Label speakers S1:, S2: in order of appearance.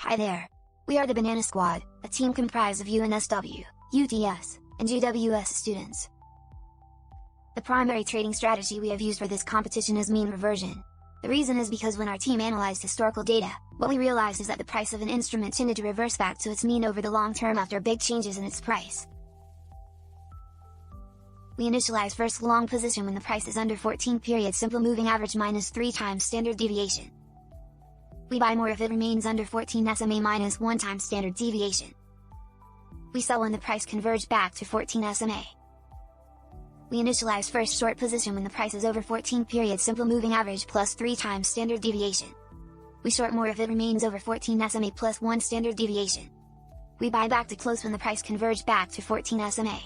S1: Hi there! We are the Banana Squad, a team comprised of UNSW, UTS, and GWS students. The primary trading strategy we have used for this competition is mean reversion. The reason is because when our team analyzed historical data, what we realized is that the price of an instrument tended to reverse back to its mean over the long term after big changes in its price. We initialize first long position when the price is under 14 period simple moving average minus 3 times standard deviation. We buy more if it remains under 14 SMA minus 1 times standard deviation. We sell when the price converged back to 14 SMA. We initialize first short position when the price is over 14 period simple moving average plus 3 times standard deviation. We short more if it remains over 14 SMA plus 1 standard deviation. We buy back to close when the price converged back to 14 SMA.